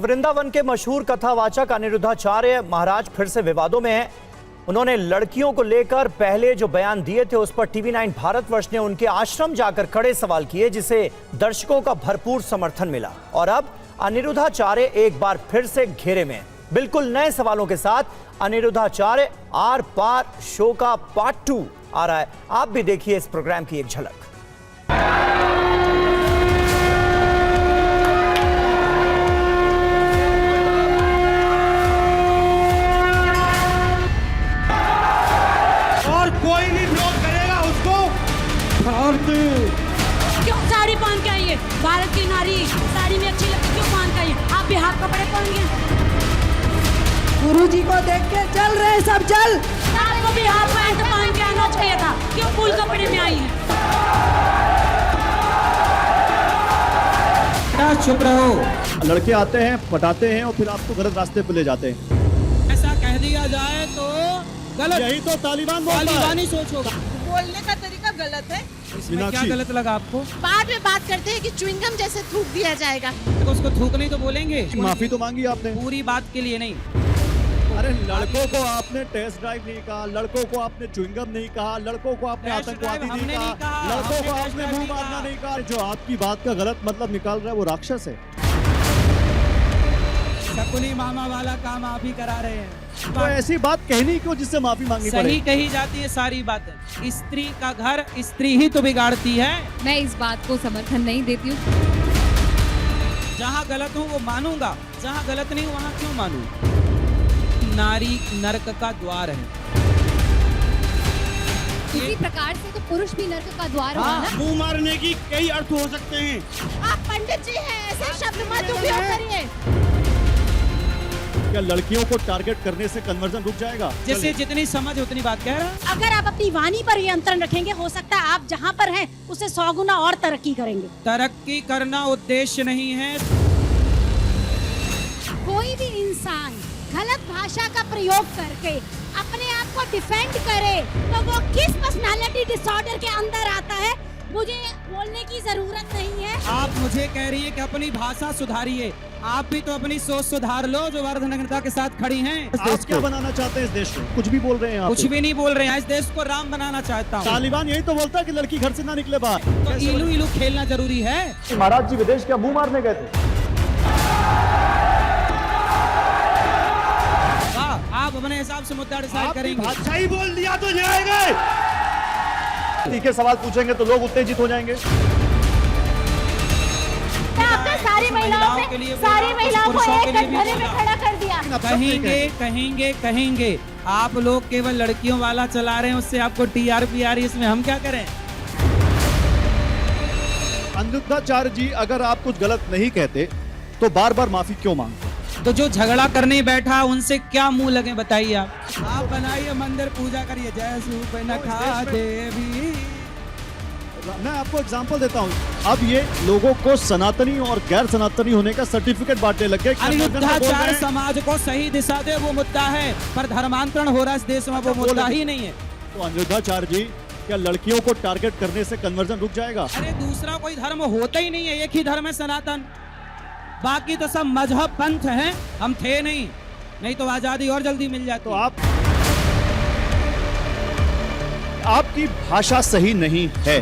वृंदावन के मशहूर कथावाचक अनिरुद्धाचार्य महाराज फिर से विवादों में हैं। उन्होंने लड़कियों को लेकर पहले जो बयान दिए थे उस पर टीवी 9 भारतवर्ष ने उनके आश्रम जाकर कड़े सवाल किए, जिसे दर्शकों का भरपूर समर्थन मिला। और अब अनिरुद्धाचार्य एक बार फिर से घेरे में। बिल्कुल नए सवालों के साथ अनिरुद्धाचार्य आर पार शो का पार्ट 2 आ रहा है। आप भी देखिए इस प्रोग्राम की एक झलक। कोई नहीं ब्लॉक करेगा उसको। क्यों साड़ी पहन के आई है? भारत की नारी साड़ी में अच्छी लगती, क्यों पहन के आई है? आप भी हाथ कपड़े पहन गए। गुरुजी को देख के चल रहे सब चल। आपको भी हाथ पैंट पहन के आना चाहिए था, क्यों फुल कपड़े में आई है? चुप रहो। लड़के आते हैं, पटाते हैं और फिर आपको गलत रास्ते पे ले जाते हैं। ऐसा कह दिया जाए तो गलत। यही तो तालिबानी सोच होगा। बोलने का तरीका गलत है। इसमें क्या गलत लगा आपको? बाद में बात करते हैं कि च्युइंगम जैसे थूक दिया जाएगा। तो उसको थूक नहीं तो बोलेंगे। माफी तो मांगी आपने, पूरी बात के लिए नहीं। अरे लड़कों को आपने टेस्ट ड्राइव नहीं कहा, लड़कों को आपने च्युइंगम नहीं कहा, लड़कों को आपने आतंकवादी नहीं कहा, लड़कों को आपने मुंह मारना नहीं कहा। जो आपकी बात का गलत मतलब निकाल रहा है वो राक्षस है। शकुनी मामा वाला काम आप ही करा रहे हैं। तो ऐसी बात कहनी क्यों जिससे माफी मांगी पड़े? सही कही जाती है सारी बातें। स्त्री का घर स्त्री ही तो बिगाड़ती है। मैं इस बात को समर्थन नहीं देती हूँ। जहाँ गलत हूँ वो मानूंगा, जहाँ गलत नहीं वहाँ क्यों मानूं? नारी नरक का द्वार है। इसी प्रकार से तो पुरुष भी नरक का द्वार हुआ ना। मुंह मारने की कई अर्थ हो सकते हैं। आप पंडित जी हैं, ऐसे शब्द मत उपयोग करिए। क्या लड़कियों को टारगेट करने से कन्वर्जन रुक जाएगा? जैसे जितनी समझ उतनी बात कह रहा। अगर आप अपनी वाणी पर नियंत्रण रखेंगे, हो सकता है आप जहाँ पर हैं उससे 100 गुना और तरक्की करेंगे। तरक्की करना उद्देश्य नहीं है। कोई भी इंसान गलत भाषा का प्रयोग करके अपने आप को डिफेंड करे तो वो किस पर्सनालिटी डिसऑर्डर के अंदर आता है, मुझे बोलने की जरूरत नहीं है। आप मुझे कह रही है कि अपनी भाषा सुधारिए। आप भी तो अपनी सोच सुधार लो जो वर्धनता के साथ खड़ी हैं। आप क्या बनाना चाहते हैं इस देश को? कुछ भी बोल रहे हैं आप। कुछ भी नहीं बोल रहे हैं। इस देश को राम बनाना चाहता हूँ। तालिबान यही तो बोलता है कि लड़की घर से ना निकले बाहर। तो इलू इलू खेलना जरूरी है। महाराज जी विदेश क्या मुंह मारने गए थे? आप अपने हिसाब से मुद्दा डिसाइड करेंगे। अच्छा ही बोल दिया तो जाएंगे। तीखे सवाल पूछेंगे तो लोग उत्तेजित हो जाएंगे। आपने सारी महिलाओं को एक कटघरे में खड़ा कर दिया। कहेंगे आप लोग केवल लड़कियों वाला चला रहे हैं, उससे आपको टीआरपी आ रही है, इसमें हम क्या करें? अनिरुद्धाचार्य जी, अगर आप कुछ गलत नहीं कहते तो बार बार माफी क्यों मांगते? तो जो झगड़ा करने बैठा उनसे क्या मुंह लगे बताइए। आप बनाइए मंदिर, पूजा करिए। जय सूर्पनखा देवी। मैं आपको एग्जांपल देता हूँ। अब ये लोगों को सनातनी और गैर सनातनी होने का सर्टिफिकेट बांटने लग गए। अनिरुद्धाचार्य समाज को सही दिशा दे वो मुद्दा है, पर धर्मांतरण हो रहा है इस देश में वो मुद्दा ही नहीं है। तो अनिरुद्धाचार्य जी, क्या लड़कियों को टारगेट करने से कन्वर्जन रुक जाएगा? अरे दूसरा कोई धर्म होता ही नहीं है, एक ही धर्म है सनातन। बाकी तो सब मजहब पंथ हैं, हम थे नहीं तो आजादी और जल्दी मिल जाती। तो आपकी भाषा सही नहीं है।